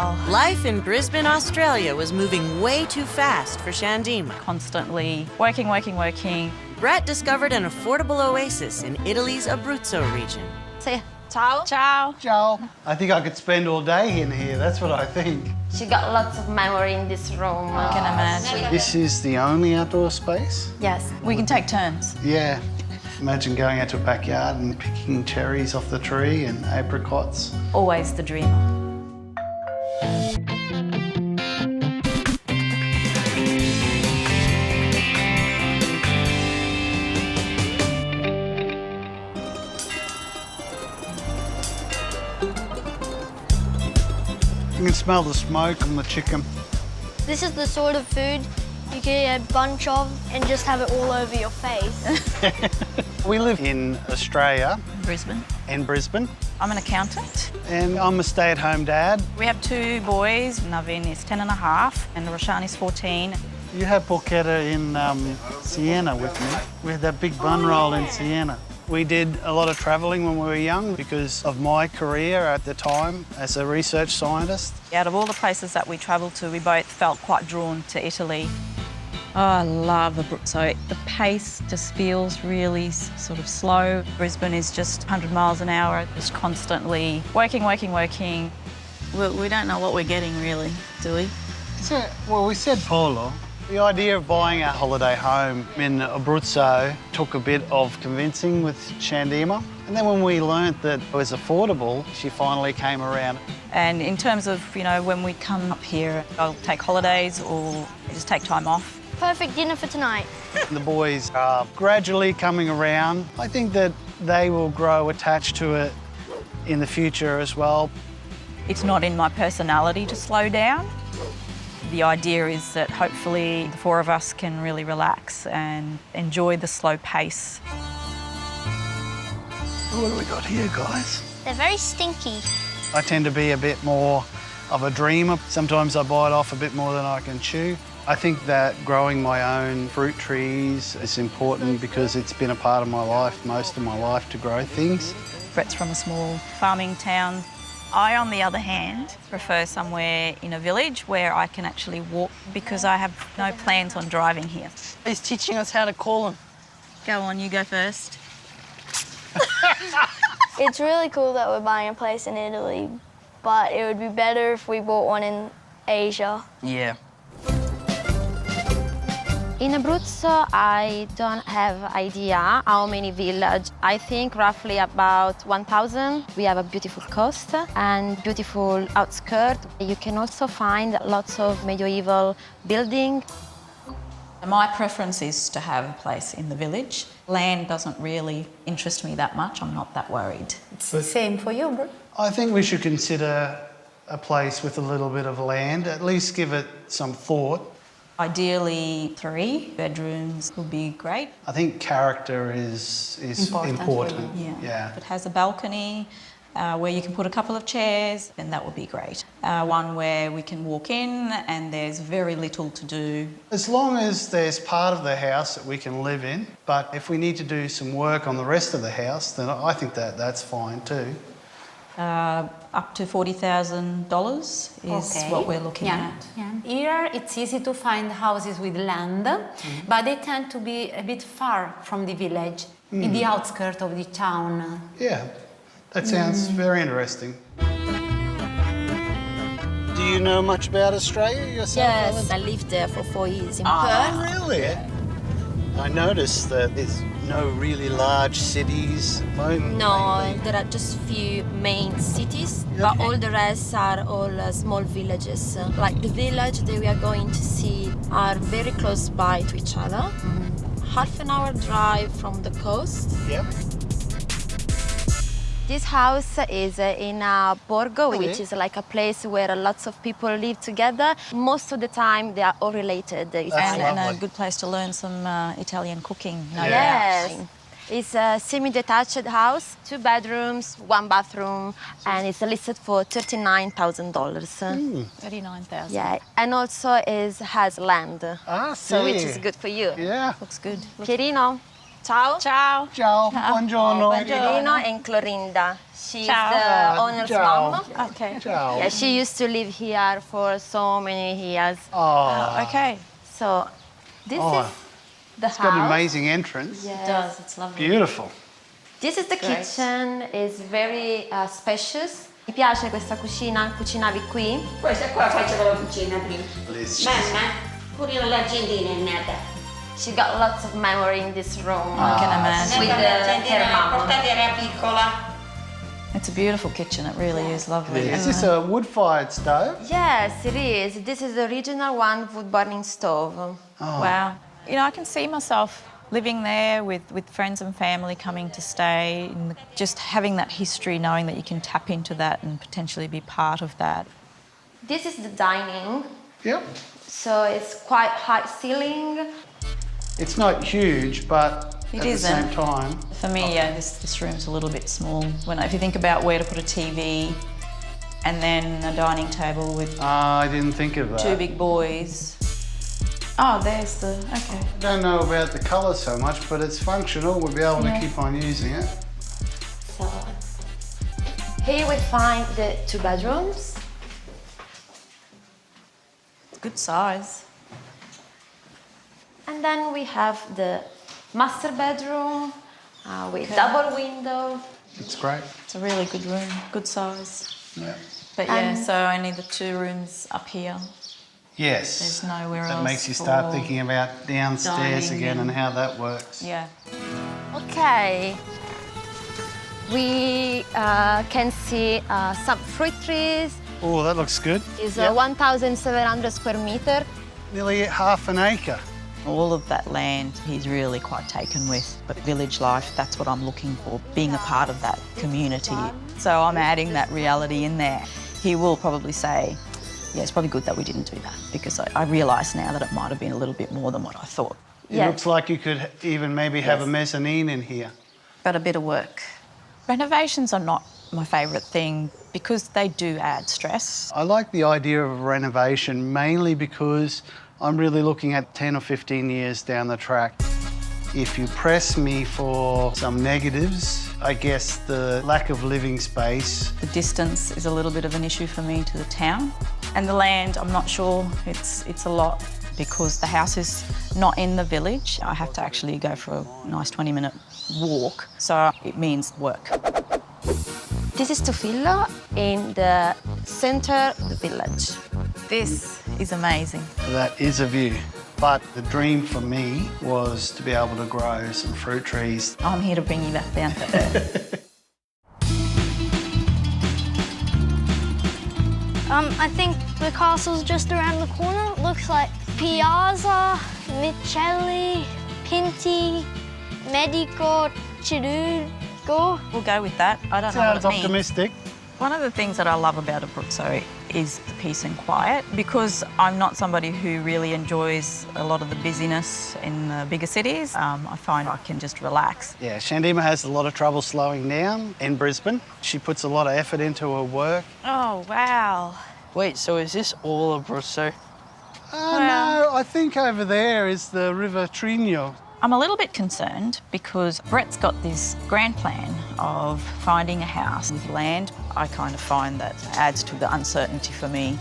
Wow. Life in Brisbane, Australia was moving way too fast for Shandima. Constantly working. Brett discovered an affordable oasis in Italy's Abruzzo region. Say ciao. Ciao. Ciao. I think I could spend all day in here, that's what I think. She got lots of memory in this room. I can imagine. This is the only outdoor space? Yes. We can take turns. Yeah. Imagine going out to a backyard and picking cherries off the tree and apricots. Always the dreamer. You can smell the smoke on the chicken. This is the sort of food you can eat a bunch of and just have it all over your face. We live in Australia, Brisbane. in Brisbane, I'm an accountant. and I'm a stay-at-home dad. We have 2 boys. Navin is 10 and a half and Roshan is 14. You had porchetta in Siena with me. We had that big bun roll in Siena. We did a lot of travelling when we were young because of my career at the time as a research scientist. Out of all the places that we travelled to, we both felt quite drawn to Italy. Oh, I love Abruzzo. The pace just feels really sort of slow. Brisbane is just 100 miles an hour, just constantly working. We don't know what we're getting really, do we? So, well, we said polo. The idea of buying a holiday home in Abruzzo took a bit of convincing with Shandima. And then when we learnt that it was affordable, she finally came around. And in terms of, when we come up here, I'll take holidays or just take time off. Perfect dinner for tonight. The boys are gradually coming around. I think that they will grow attached to it in the future as well. It's not in my personality to slow down. The idea is that hopefully the 4 of us can really relax and enjoy the slow pace. What do we got here, guys? They're very stinky. I tend to be a bit more of a dreamer. Sometimes I bite off a bit more than I can chew. I think that growing my own fruit trees is important because it's been a part of my life, most of my life, to grow things. Brett's from a small farming town. I, on the other hand, prefer somewhere in a village where I can actually walk because I have no plans on driving here. He's teaching us how to call them. Go on, you go first. It's really cool that we're buying a place in Italy, but it would be better if we bought one in Asia. Yeah. In Abruzzo, I don't have idea how many villages. I think roughly about 1,000. We have a beautiful coast and beautiful outskirts. You can also find lots of medieval buildings. My preference is to have a place in the village. Land doesn't really interest me that much. I'm not that worried. It's the same for you, bro. I think we should consider a place with a little bit of land, at least give it some thought. Ideally, 3 bedrooms would be great. I think character is important. Yeah. If it has a balcony where you can put a couple of chairs, then that would be great. One where we can walk in and there's very little to do. As long as there's part of the house that we can live in, but if we need to do some work on the rest of the house, then I think that that's fine too. Up to $40,000 is what we're looking at. Yeah. Here it's easy to find houses with land, but they tend to be a bit far from the village, in the outskirts of the town. Yeah, that sounds very interesting. Do you know much about Australia yourself? Yes, I lived there for 4 years in Oh, Perth. really? Yeah. I noticed that there's no really large cities. No, there are just few main cities, but all the rest are all small villages. Like the village that we are going to see are very close by to each other. Half an hour drive from the coast. Yep. This house is in Borgo, which is like a place where lots of people live together. Most of the time, they are all related. And a good place to learn some Italian cooking. No Yes. doubt. It's a semi-detached house, 2 bedrooms, 1 bathroom, and it's listed for $39,000. $39,000. Yeah, and also has land. Ah, So which sì. is good for you. Yeah. Looks good. Pierino, Ciao. Ciao. Ciao, buongiorno. Angelina and Clorinda. She's Ciao. the owner's Ciao. mom. Okay. Ciao. Yeah, she used to live here for so many years. Oh, Okay. So this Oh, is the it's got an house. amazing entrance. It does. It's lovely. Beautiful. This is the kitchen. It's very spacious. Mi piace questa cucina? Cucinavi qui? Questa qua faceva la cucina prima. Delicious. Mamma, pure l'argentina è nata. She got lots of memory in this room. I can imagine. With her La mom. portata era piccola. It's a beautiful kitchen. It really is lovely. Is this a wood-fired stove? Yes, it is. This is the original one wood-burning stove. Oh. Wow. You know, I can see myself living there with friends and family coming to stay, and just having that history, knowing that you can tap into that and potentially be part of that. This is the dining. Yep. So it's quite high ceiling. It's not huge, but It at the isn't. same time, For me, yeah, this room's a little bit small. If you think about where to put a TV and then a dining table with I didn't think of that. two big boys. Oh, there's the, okay. I don't know about the colour so much, but it's functional. We'll be able to keep on using it. So here we find the 2 bedrooms. Good size. And then we have the master bedroom with double window. It's great. It's a really good room, good size. Yeah. But yeah, so only the 2 rooms up here. Yes. There's nowhere That else makes you start for thinking about downstairs dining again and and- how that works. Yeah. Okay. We can see some fruit trees. Oh, that looks good. It's Yep. 1,700 square meter. Nearly half an acre. All of that land he's really quite taken with. But village life, that's what I'm looking for, being a part of that community. So I'm adding that reality in there. He will probably say, yeah, it's probably good that we didn't do that, because I realise now that it might have been a little bit more than what I thought. It Yeah. looks like you could even maybe have a mezzanine in here. But a bit of work. Renovations are not my favourite thing because they do add stress. I like the idea of renovation mainly because I'm really looking at 10 or 15 years down the track. If you press me for some negatives, I guess the lack of living space. The distance is a little bit of an issue for me to the town. And the land, I'm not sure, it's a lot because the house is not in the village. I have to actually go for a nice 20-minute walk, so it means work. This is Tufillo in the center of the village. This is amazing. That is a view. But the dream for me was to be able to grow some fruit trees. I'm here to bring you back down to earth. I think the castle's just around the corner. It looks like Piazza, Micheli, Pinti, Medico, Chirugo. We'll go with that. I don't know Sounds what it means. optimistic. One of the things that I love about Abruzzo is the peace and quiet, because I'm not somebody who really enjoys a lot of the busyness in the bigger cities. I find I can just relax. Yeah, Shandima has a lot of trouble slowing down in Brisbane. She puts a lot of effort into her work. Oh, wow. Wait, so is this all Abruzzo? No, I think over there is the River Trino. I'm a little bit concerned because Brett's got this grand plan of finding a house with land. I kind of find that adds to the uncertainty for me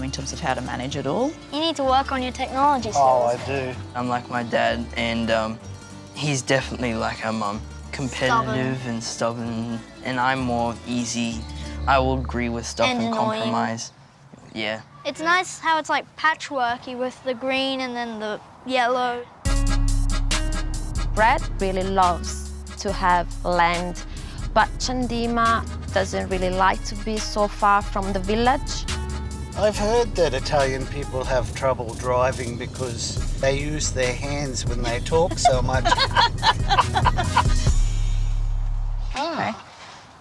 in terms of how to manage it all. You need to work on your technology skills. Oh, I do. I'm like my dad, and he's definitely like our mum. Competitive and stubborn, and I'm more easy. I will agree with stuff And and annoying. compromise. Yeah. It's nice how it's like patchworky with the green and then the yellow. Brett really loves to have land, but Shandima doesn't really like to be so far from the village. I've heard that Italian people have trouble driving because they use their hands when they talk so much. Okay.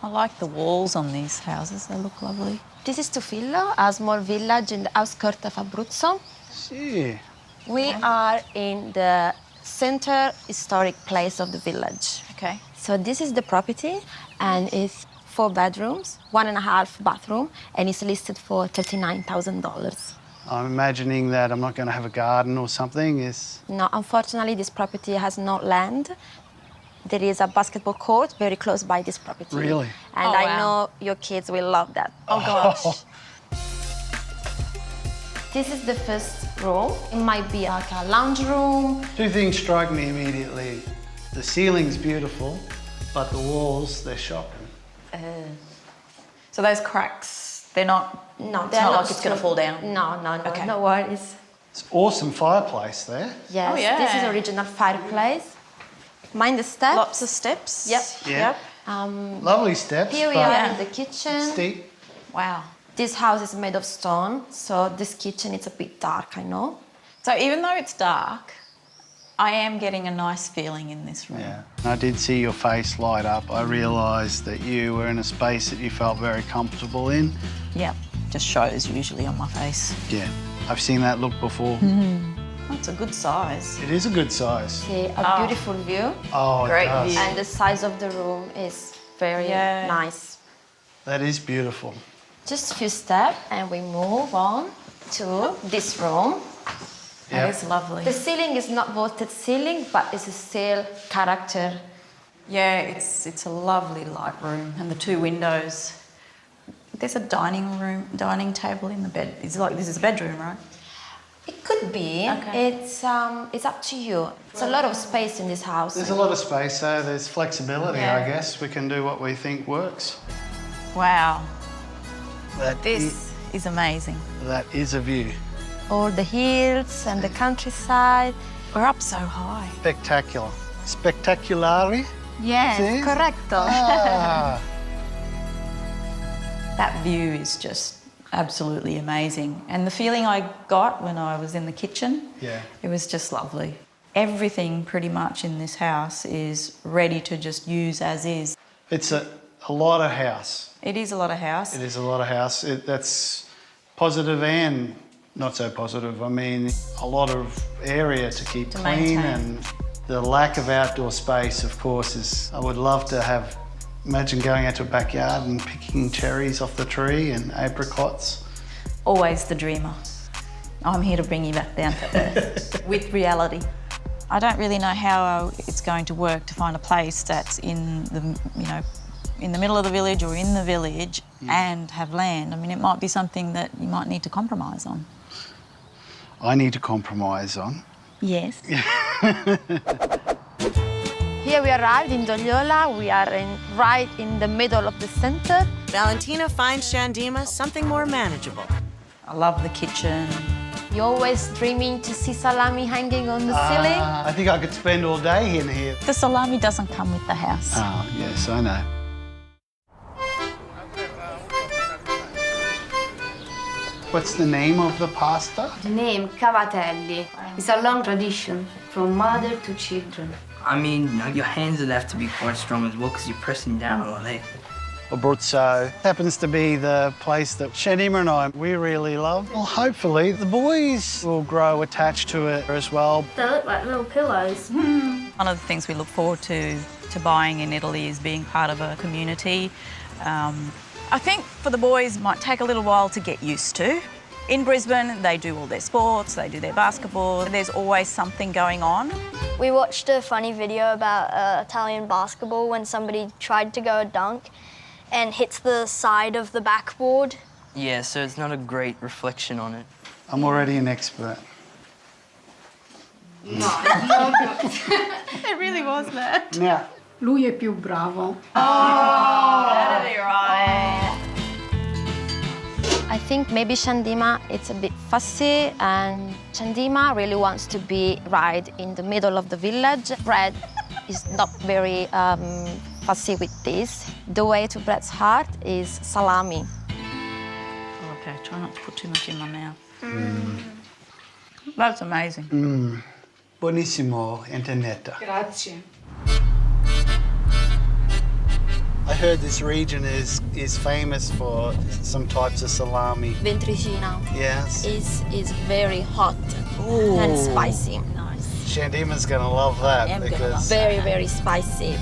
I like the walls on these houses. They look lovely. This is Tufillo, a small village in the outskirts of Abruzzo. See. We are in the center historic place of the village. Okay. So this is the property, and it's 4 bedrooms, 1.5 bathroom, and it's listed for $39,000. I'm imagining that I'm not going to have a garden or something. No, unfortunately, this property has no land. There is a basketball court very close by this property. Really? And Oh, I wow. know your kids will love that. Oh, gosh. This is the first room. It might be like a lounge room. Two things strike me immediately. The ceiling's beautiful, but the walls, they're shocking. So those cracks, they're not... No, It's they're not not like it's going to fall down? No, no, no, Okay. no worries. It's awesome fireplace there. Yes, Oh, yeah. this is original fireplace. Mind the steps. Lots of steps? Yep. Yeah. Yep. Lovely steps, Here we but are in the kitchen. steep. Wow. This house is made of stone, so this kitchen is a bit dark, I know. So even though it's dark, I am getting a nice feeling in this room. Yeah. I did see your face light up. I realised that you were in a space that you felt very comfortable in. Yep. Just shows usually on my face. Yeah. I've seen that look before. That's a good size. It is a good size. See, a beautiful view. Oh, Great it does. view. And the size of the room is very Yeah. nice. That is beautiful. Just a few steps and we move on to this room. That Yeah. is lovely. The ceiling is not vaulted ceiling, but it's still character. Yeah, it's a lovely light room, and the two windows. There's a dining table in the bed. It's like this is a bedroom, right? It could be. Okay. It's up to you. It's a lot of space in this house. There's a lot of space, so there's flexibility, Yeah. I guess. We can do what we think works. Wow, That this is amazing. that is a view. All the hills and the countryside. We're up so high. Spectacular. Spectaculari? Yes, See? correcto. Ah. That view is just absolutely amazing. And the feeling I got when I was in the kitchen, Yeah. it was just lovely. Everything pretty much in this house is ready to just use as is. It's a lot of house. It is a lot of house. It is a lot of house. That's positive and not so positive. I mean, a lot of area to keep To clean, maintain. and the lack of outdoor space, of course, is. I would love to have. Imagine going out to a backyard and picking cherries off the tree and apricots. Always the dreamer. I'm here to bring you back down to earth with reality. I don't really know how it's going to work to find a place that's in the, in the middle of the village or in the village and have land. I mean, it might be something that you might need to compromise on. I need to compromise on. Yes. Here we arrived in Dogliola. We are right in the middle of the center. Valentina finds Shandima something more manageable. I love the kitchen. You're always dreaming to see salami hanging on the ceiling. I think I could spend all day in here. The salami doesn't come with the house. Oh, yes, I know. What's the name of the pasta? The name Cavatelli is a long tradition from mother to children. I mean, your hands would have to be quite strong as well because you're pressing down on it. Abruzzo happens to be the place that Shandima and I, we really love. Well, hopefully the boys will grow attached to it as well. They look like little pillows. One of the things we look forward to buying in Italy is being part of a community. I think for the boys it might take a little while to get used to. In Brisbane, they do all their sports, they do their basketball. There's always something going on. We watched a funny video about Italian basketball when somebody tried to go a dunk and hits the side of the backboard. Yeah, so it's not a great reflection on it. I'm already an expert. It really was that. Now, Lui è più bravo. That'd be right. I think maybe Shandima, it's a bit fussy, and Shandima really wants to be right in the middle of the village. Brett is not very fussy with this. The way to Brett's heart is salami. Okay, try not to put too much in my mouth. That's amazing. buonissimo, internetta. Grazie. I heard this region is famous for some types of salami. Ventricina Yes. is very hot and spicy. Nice. Shandima's gonna love that I am gonna because love Very, very spicy.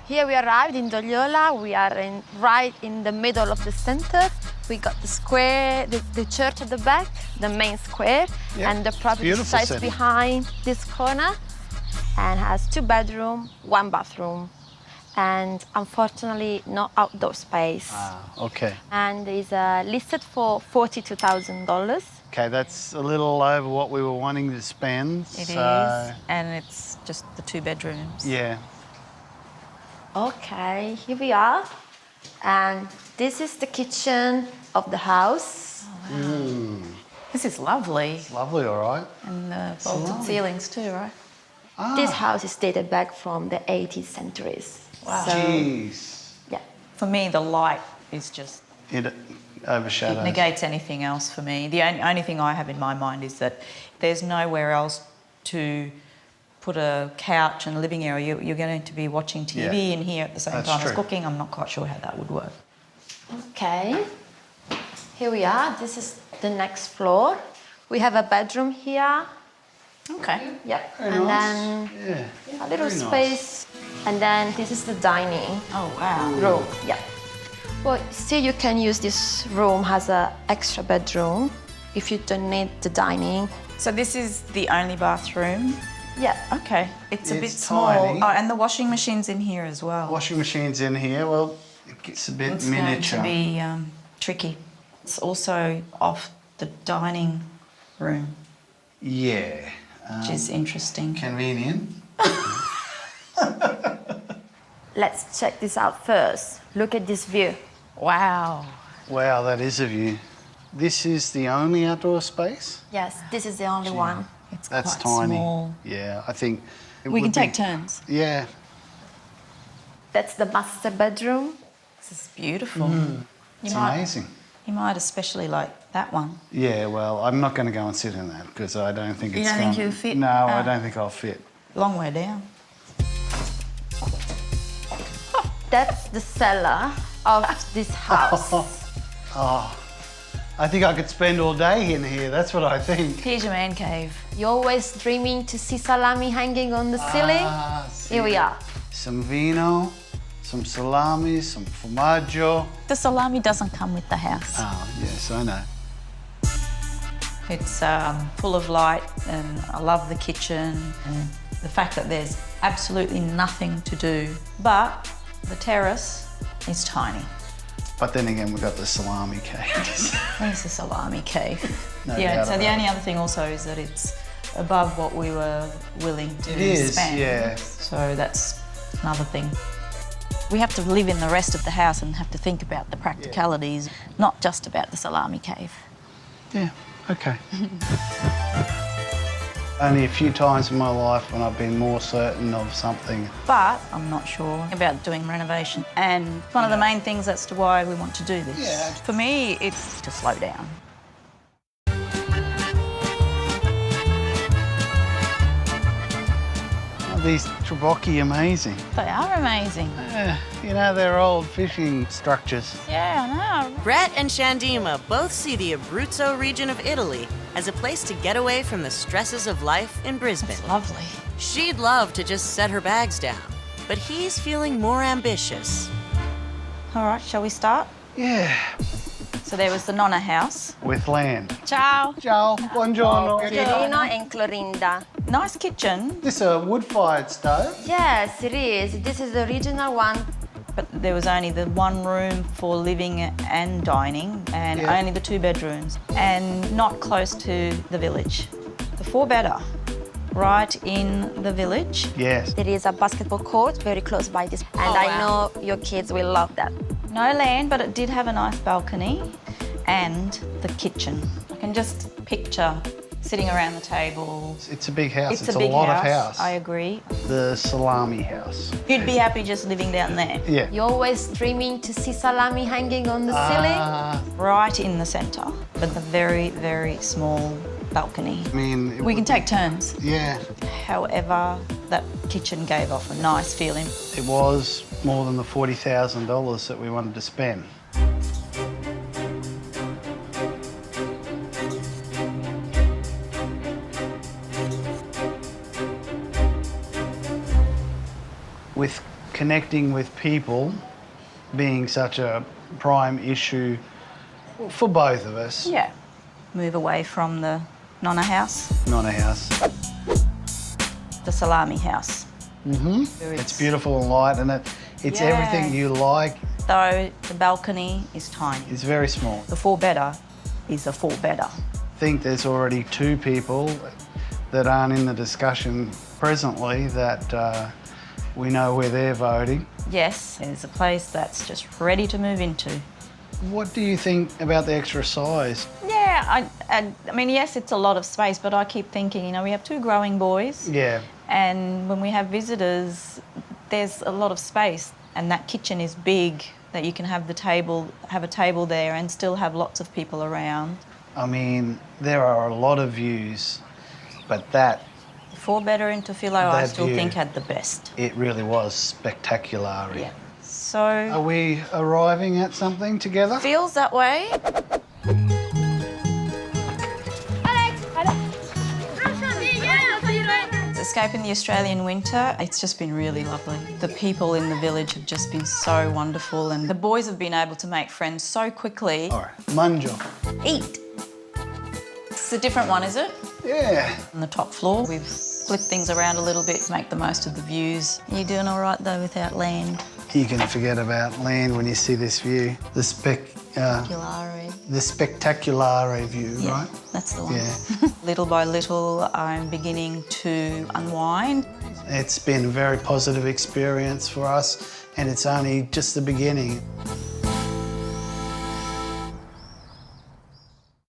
Here we arrived in Dogliola. We are right in the middle of the center. We got the square, the church at the back, the main square, and the property sits behind this corner and has 2 bedrooms, 1 bathroom. And unfortunately, no outdoor space. Okay. And is listed for $42,000. Okay, that's a little over what we were wanting to spend. It is, and it's just the 2 bedrooms. Yeah. Okay, here we are. And this is the kitchen of the house. Oh, wow. This is lovely. It's lovely, all right. And the vaulted ceilings too, right? This house is dated back from the 18th centuries. Wow. So, Jeez. yeah. For me, the light is just... It overshadows. It negates anything else for me. The only thing I have in my mind is that there's nowhere else to put a couch and a living area. You're going to be watching TV in here at the same time as cooking. I'm not quite sure how that would work. Okay, here we are. This is the next floor. We have a bedroom here. Okay. Yep. Very and nice. then a little Very space. And then this is the dining Oh, wow. room. Yeah. Well, still you can use this room as an extra bedroom if you don't need the dining. So this is the only bathroom? Yeah. Okay. It's a bit It's small. tiny. Oh, and the washing machine's in here as well. Washing machine's in here. Well, it gets a bit It's miniature. going to be tricky. It's also off the dining room, Yeah. which is interesting. Convenient. Let's check this out first. Look at this view. Wow. Wow, that is a view. This is the only outdoor space? Yes, this is the only one. It's That's quite tiny. small. Yeah, I think it We can would take be- turns. Yeah. That's the master bedroom. This is beautiful. It's amazing. You might especially like that one. Yeah, well, I'm not going to go and sit in that because I don't think You it's don't think you'll fit? No, I Ah. don't think I'll fit. Long way down. That's the cellar of this house. Oh, I think I could spend all day in here. That's what I think. Here's your man cave. You're always dreaming to see salami hanging on the ceiling. Here we are. Some vino, some salami, some formaggio. The salami doesn't come with the house. Oh, yes, I know. It's full of light, and I love the kitchen and the fact that there's absolutely nothing to do. But the terrace is tiny. But then again, we've got the salami cakes. There's the salami cave. No Yeah, doubt so the about only other thing also is that it's above what we were willing to It is, spend. yeah. So that's another thing. We have to live in the rest of the house and have to think about the practicalities, not just about the salami cave. Yeah, okay. Only a few times in my life when I've been more certain of something. But I'm not sure about doing renovation. And one of the main things as to why we want to do this. Yeah. For me, it's to slow down. These trabocchi amazing. They are amazing. Yeah, you know, they're old fishing structures. Yeah, I know. Brett and Shandima both see the Abruzzo region of Italy as a place to get away from the stresses of life in Brisbane. It's lovely. She'd love to just set her bags down, but he's feeling more ambitious. All right, shall we start? Yeah, So there was the Nonna house. with land. Ciao. Ciao, buongiorno. Torino and Clorinda. Nice kitchen, This is a wood-fired stove. Yes, it is. This is the original one. but there was only the one room for living and dining, and Yeah. only the 2 bedrooms, and not close to the village. The 4-bedder, right in the village. Yes. There is a basketball court very close by this, and I know your kids will love that. No land, but it did have a nice balcony and the kitchen. I can just picture sitting around the table. It's a big house. It's It's a big lot house. of house. I agree. The salami house. You'd be happy just living down there. Yeah. You're always dreaming to see salami hanging on the ceiling. Right in the centre, but the very, very small balcony. I mean, it We can would- take turns. Yeah, However, that kitchen gave off a nice feeling. it was more than the $40,000 that we wanted to spend. With connecting with people being such a prime issue for both of us. Yeah. Move away from the Nonna house, Not a house. the Salami house. It's beautiful and light, and it's Yeah. everything you like. Though the balcony is tiny. It's very small. The four-bedder is a four-bedder. I think there's already 2 people that aren't in the discussion presently that we know where they're voting. Yes, there's a place that's just ready to move into. What do you think about the extra size? Yeah, I mean, yes, it's a lot of space, but I keep thinking, you know, we have 2 growing boys. Yeah. And when we have visitors, there's a lot of space, and that kitchen is big, that you can have a table there and still have lots of people around. I mean, there are a lot of views, but that, The 4-bedder into Philo, I That still view. think had the best. it really was spectacular. Yeah. So, Are we arriving at something together? feels that way. Escaping the Australian winter, it's just been really lovely. The people in the village have just been so wonderful, and the boys have been able to make friends so quickly. All right, Munjo. Eat. It's a different one, is it? Yeah. On the top floor, we've flipped things around a little bit to make the most of the views. You're doing all right, though, without land. You can forget about land when you see this view. The Spectacular. spectacular view, Yeah, right? that's the one. Yeah. Little by little, I'm beginning to unwind. It's been a very positive experience for us, and it's only just the beginning.